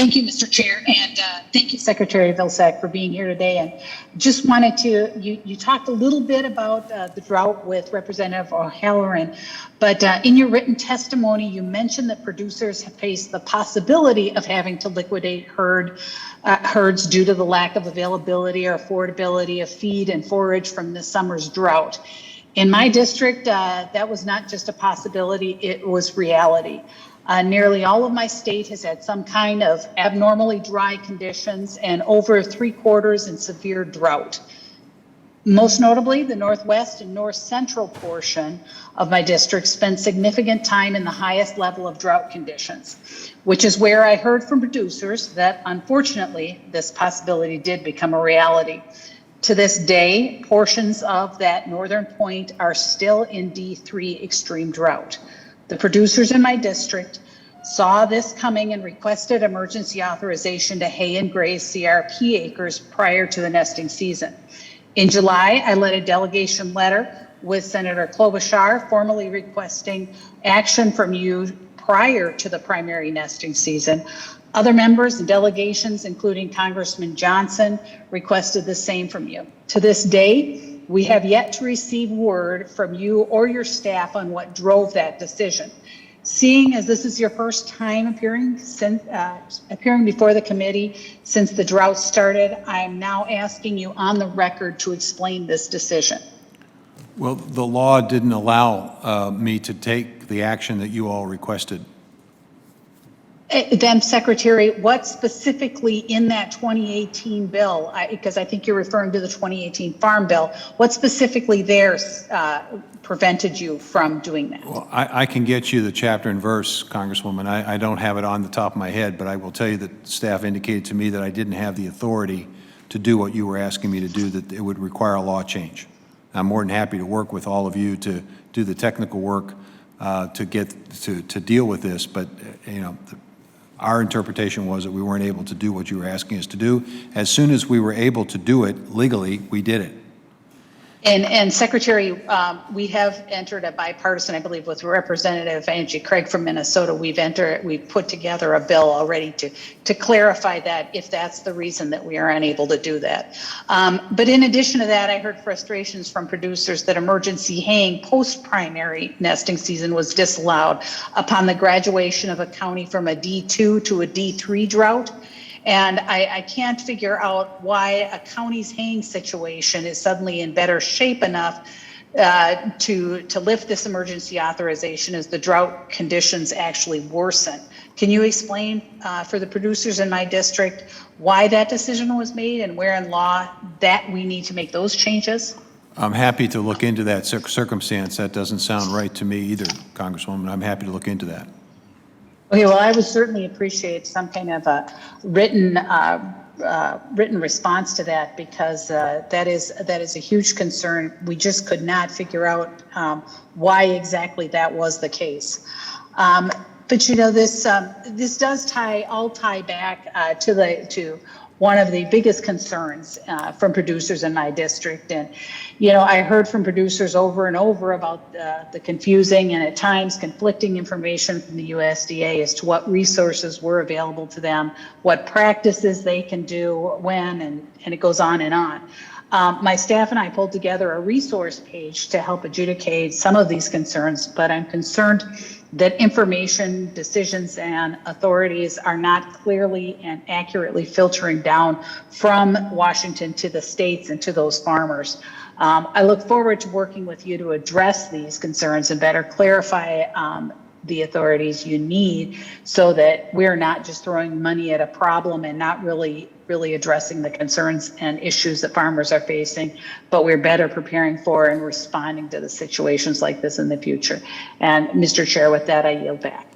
Thank you, Mr. Chair, and thank you, Secretary Vilsack, for being here today. And just wanted to, you talked a little bit about the drought with Representative O'Halloran, but in your written testimony, you mentioned that producers have faced the possibility of having to liquidate herds due to the lack of availability or affordability of feed and forage from this summer's drought. In my district, that was not just a possibility, it was reality. Nearly all of my state has had some kind of abnormally dry conditions and over 3/4 in severe drought. Most notably, the northwest and north central portion of my district spent significant time in the highest level of drought conditions, which is where I heard from producers that unfortunately this possibility did become a reality. To this day, portions of that northern point are still in D3 extreme drought. The producers in my district saw this coming and requested emergency authorization to hay and graze CRP acres prior to the nesting season. In July, I led a delegation letter with Senator Klobuchar formally requesting action from you prior to the primary nesting season. Other members and delegations, including Congressman Johnson, requested the same from you. To this day, we have yet to receive word from you or your staff on what drove that decision. Seeing as this is your first time appearing before the committee since the drought started, I am now asking you on the record to explain this decision. Well, the law didn't allow me to take the action that you all requested. Then, Secretary, what specifically in that 2018 bill, because I think you're referring to the 2018 Farm Bill, what specifically there prevented you from doing that? Well, I can get you the chapter and verse, Congresswoman. I don't have it on the top of my head, but I will tell you that staff indicated to me that I didn't have the authority to do what you were asking me to do, that it would require a law change. I'm more than happy to work with all of you to do the technical work to deal with this, but our interpretation was that we weren't able to do what you were asking us to do. As soon as we were able to do it legally, we did it. And Secretary, we have entered a bipartisan, I believe, with Representative Angie Craig from Minnesota. We've put together a bill already to clarify that if that's the reason that we are unable to do that. But in addition to that, I heard frustrations from producers that emergency haying post-primary nesting season was disallowed upon the graduation of a county from a D2 to a D3 drought. And I can't figure out why a county's haying situation is suddenly in better shape enough to lift this emergency authorization as the drought conditions actually worsen. Can you explain for the producers in my district why that decision was made and where in law that we need to make those changes? I'm happy to look into that circumstance. That doesn't sound right to me either, Congresswoman. I'm happy to look into that. Okay, well, I would certainly appreciate some kind of a written response to that, because that is a huge concern. We just could not figure out why exactly that was the case. But this does tie back to one of the biggest concerns from producers in my district. And, I heard from producers over and over about the confusing and at times conflicting information from the USDA as to what resources were available to them, what practices they can do when, and it goes on and on. My staff and I pulled together a resource page to help adjudicate some of these concerns, but I'm concerned that information, decisions, and authorities are not clearly and accurately filtering down from Washington to the states and to those farmers. I look forward to working with you to address these concerns and better clarify the authorities you need, so that we're not just throwing money at a problem and not really addressing the concerns and issues that farmers are facing, but we're better preparing for and responding to the situations like this in the future. And Mr. Chair, with that, I yield back.